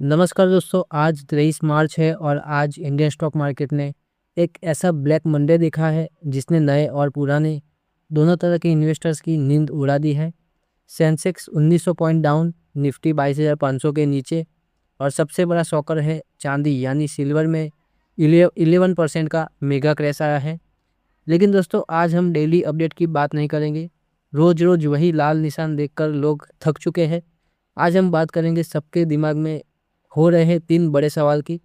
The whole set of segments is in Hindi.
नमस्कार दोस्तों, आज 23 मार्च है और आज इंडियन स्टॉक मार्केट ने एक ऐसा ब्लैक मंडे देखा है जिसने नए और पुराने दोनों तरह के इन्वेस्टर्स की नींद उड़ा दी है। सेंसेक्स 1900 पॉइंट डाउन, निफ्टी 22,500 के नीचे और सबसे बड़ा शॉकर है चांदी यानी सिल्वर में 11% का मेगा क्रैश आया है। लेकिन दोस्तों, आज हम डेली अपडेट की बात नहीं करेंगे। रोज़ रोज़ वही लाल निशान देखकर लोग थक चुके हैं। आज हम बात करेंगे सबके दिमाग में हो रहे हैं 3 बड़े सवाल की।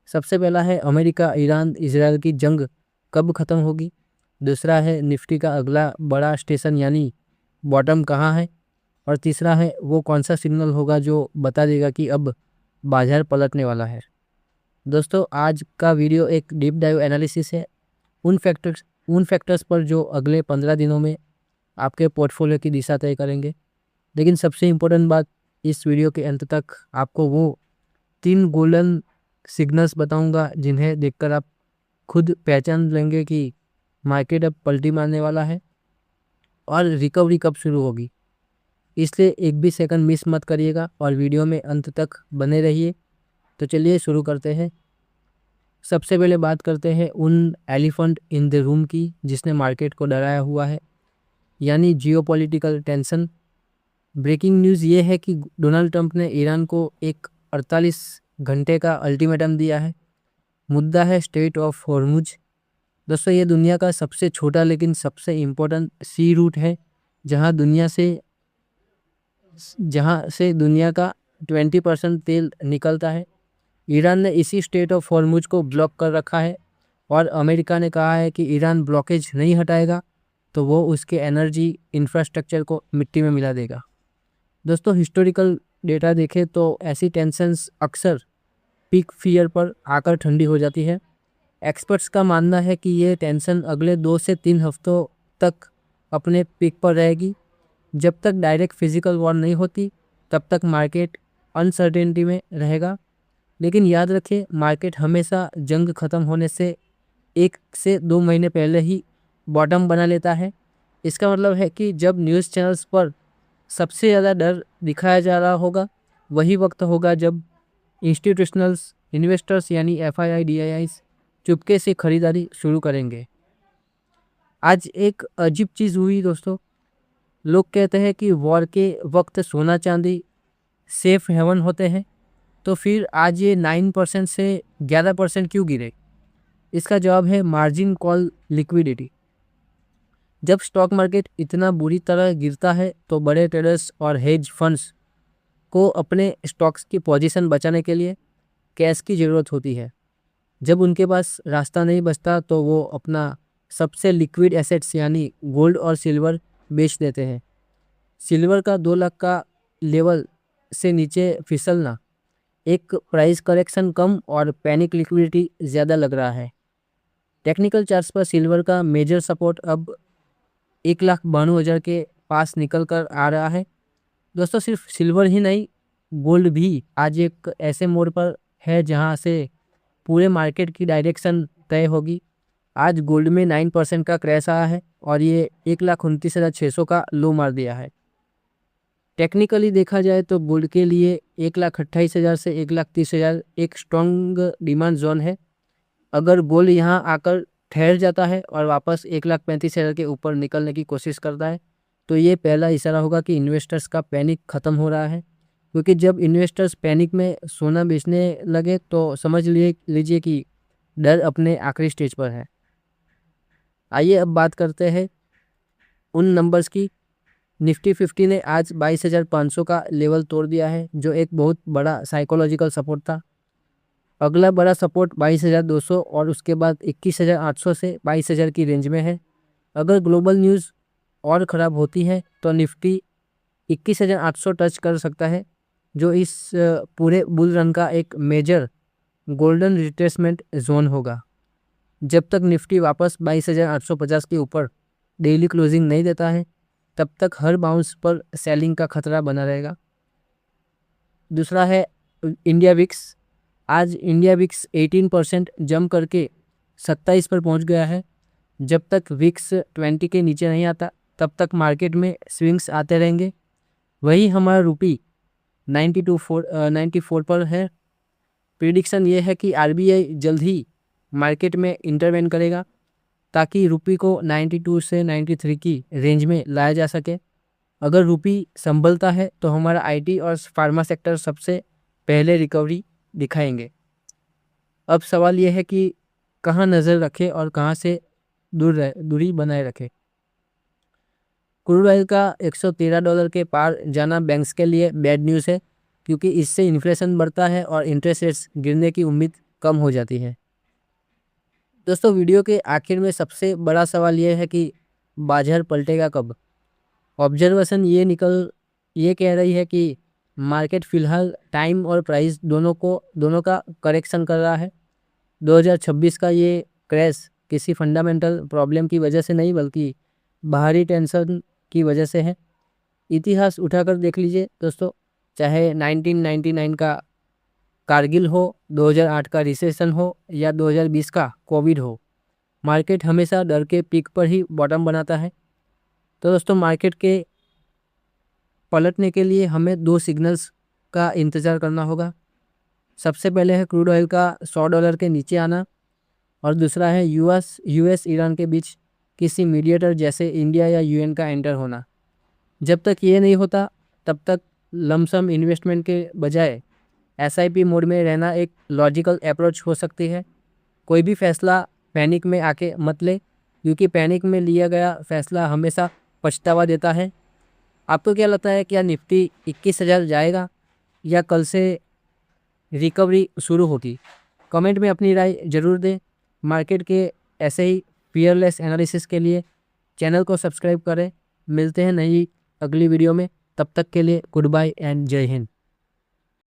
सबसे पहला है अमेरिका, ईरान, इजराइल की जंग कब ख़त्म होगी। दूसरा है निफ्टी का अगला बड़ा स्टेशन यानी बॉटम कहाँ है। और तीसरा है वो कौन सा सिग्नल होगा जो बता देगा कि अब बाजार पलटने वाला है। दोस्तों, आज का वीडियो एक डीप डाइव एनालिसिस है उन फैक्टर्स पर जो अगले 15 दिनों में आपके पोर्टफोलियो की दिशा तय करेंगे। लेकिन सबसे इम्पोर्टेंट बात, इस वीडियो के अंत तक आपको वो 3 गोल्डन सिग्नल्स बताऊंगा जिन्हें देखकर आप खुद पहचान लेंगे कि मार्केट अब पलटी मारने वाला है और रिकवरी कब शुरू होगी। इसलिए एक भी सेकंड मिस मत करिएगा और वीडियो में अंत तक बने रहिए। तो चलिए शुरू करते हैं। सबसे पहले बात करते हैं उन एलिफेंट इन द रूम की जिसने मार्केट को डराया हुआ है, यानी जियोपॉलिटिकल टेंशन। ब्रेकिंग न्यूज़ ये है कि डोनाल्ड ट्रंप ने ईरान को एक 48 घंटे का अल्टीमेटम दिया है। मुद्दा है स्ट्रेट ऑफ हॉर्मुज। दोस्तों, ये दुनिया का सबसे छोटा लेकिन सबसे इम्पोर्टेंट सी रूट है जहाँ से दुनिया का 20% तेल निकलता है। ईरान ने इसी स्ट्रेट ऑफ हॉर्मुज को ब्लॉक कर रखा है और अमेरिका ने कहा है कि ईरान ब्लॉकेज नहीं हटाएगा तो वो उसके एनर्जी इंफ्रास्ट्रक्चर को मिट्टी में मिला देगा। दोस्तों, हिस्टोरिकल डेटा देखें तो ऐसी टेंशन्स अक्सर पीक फियर पर आकर ठंडी हो जाती है। एक्सपर्ट्स का मानना है कि ये टेंशन अगले 2 से 3 हफ्तों तक अपने पीक पर रहेगी। जब तक डायरेक्ट फिजिकल वॉर नहीं होती तब तक मार्केट अनसर्टेनिटी में रहेगा। लेकिन याद रखें, मार्केट हमेशा जंग ख़त्म होने से 1 से 2 महीने पहले ही बॉटम बना लेता है। इसका मतलब है कि जब न्यूज़ चैनल्स पर सबसे ज़्यादा डर दिखाया जा रहा होगा वही वक्त होगा जब इंस्टीट्यूशनल्स इन्वेस्टर्स यानी FII-DIIs चुपके से खरीदारी शुरू करेंगे। आज एक अजीब चीज़ हुई दोस्तों। लोग कहते हैं कि वॉर के वक्त सोना चांदी सेफ हेवन होते हैं, तो फिर आज ये 9% से 11% क्यों गिरे। इसका जवाब है मार्जिन कॉल लिक्विडिटी। जब स्टॉक मार्केट इतना बुरी तरह गिरता है तो बड़े ट्रेडर्स और हेज फंड्स को अपने स्टॉक्स की पोजीशन बचाने के लिए कैश की ज़रूरत होती है। जब उनके पास रास्ता नहीं बचता तो वो अपना सबसे लिक्विड एसेट्स यानी गोल्ड और सिल्वर बेच देते हैं। सिल्वर का 2 लाख का लेवल से नीचे फिसलना एक प्राइस करेक्शन कम और पैनिक लिक्विडिटी ज़्यादा लग रहा है। टेक्निकल चार्ट्स पर सिल्वर का मेजर सपोर्ट अब 1,92,000 के पास निकल कर आ रहा है। दोस्तों, सिर्फ सिल्वर ही नहीं, गोल्ड भी आज एक ऐसे मोड़ पर है जहां से पूरे मार्केट की डायरेक्शन तय होगी। आज गोल्ड में 9% का क्रैश आया है और ये 1,29,600 का लो मार दिया है। टेक्निकली देखा जाए तो गोल्ड के लिए 1,28,000 से 1,30,000 एक स्ट्रॉन्ग डिमांड जोन है। अगर गोल्ड यहाँ आकर ठहर जाता है और वापस 1,35,000 के ऊपर निकलने की कोशिश करता है तो ये पहला इशारा होगा कि इन्वेस्टर्स का पैनिक ख़त्म हो रहा है। क्योंकि जब इन्वेस्टर्स पैनिक में सोना बेचने लगे तो समझ लीजिए कि डर अपने आखिरी स्टेज पर है। आइए अब बात करते हैं उन नंबर्स की। निफ्टी 50 ने आज 22,500 का लेवल तोड़ दिया है जो एक बहुत बड़ा साइकोलॉजिकल सपोर्ट था। अगला बड़ा सपोर्ट 22,200 और उसके बाद 21,800 से 22,000 की रेंज में है। अगर ग्लोबल न्यूज़ और ख़राब होती है तो निफ्टी 21,800 टच कर सकता है, जो इस पूरे बुल रन का एक मेजर गोल्डन रिट्रेसमेंट जोन होगा। जब तक निफ्टी वापस 22,850 के ऊपर डेली क्लोजिंग नहीं देता है तब तक हर बाउंस पर सेलिंग का खतरा बना रहेगा। दूसरा है इंडिया विक्स। आज इंडिया विक्स 18% जंप करके 27 पर पहुंच गया है। जब तक विक्स 20 के नीचे नहीं आता तब तक मार्केट में स्विंग्स आते रहेंगे। वही हमारा रुपी 94 पर है। प्रिडिक्शन ये है कि आरबीआई जल्द ही मार्केट में इंटरवेन करेगा ताकि रुपये को 92 से 93 की रेंज में लाया जा सके। अगर रुपये संभलता है तो हमारा आईटी और फार्मा सेक्टर सबसे पहले रिकवरी दिखाएंगे। अब सवाल यह है कि कहाँ नज़र रखें और कहाँ से दूरी बनाए रखें। क्रूड ऑयल का $113 के पार जाना बैंक्स के लिए बैड न्यूज़ है, क्योंकि इससे इन्फ्लेशन बढ़ता है और इंटरेस्ट रेट्स गिरने की उम्मीद कम हो जाती है। दोस्तों, वीडियो के आखिर में सबसे बड़ा सवाल यह है कि बाजार पलटेगा कब। ऑब्जर्वेशन ये कह रही है कि मार्केट फिलहाल टाइम और प्राइस दोनों का करेक्शन कर रहा है। 2026 का ये क्रैश किसी फंडामेंटल प्रॉब्लम की वजह से नहीं, बल्कि बाहरी टेंशन की वजह से है। इतिहास उठाकर देख लीजिए दोस्तों, चाहे 1999 का कारगिल हो, 2008 का रिसेशन हो या 2020 का कोविड हो, मार्केट हमेशा डर के पीक पर ही बॉटम बनाता है। तो दोस्तों, मार्केट के पलटने के लिए हमें 2 सिग्नल्स का इंतज़ार करना होगा। सबसे पहले है क्रूड ऑयल का $100 के नीचे आना, और दूसरा है यूएस ईरान के बीच किसी मीडिएटर जैसे इंडिया या यूएन का एंटर होना। जब तक ये नहीं होता तब तक लमसम इन्वेस्टमेंट के बजाय एसआईपी मोड में रहना एक लॉजिकल अप्रोच हो सकती है। कोई भी फैसला पैनिक में आके मत ले, क्योंकि पैनिक में लिया गया फैसला हमेशा पछतावा देता है। आपको क्या लगता है, क्या निफ्टी 21,000 जाएगा या कल से रिकवरी शुरू होगी? कमेंट में अपनी राय ज़रूर दें। मार्केट के ऐसे ही फियरलेस एनालिसिस के लिए चैनल को सब्सक्राइब करें। मिलते हैं नई अगली वीडियो में, तब तक के लिए गुड बाय एंड जय हिंद।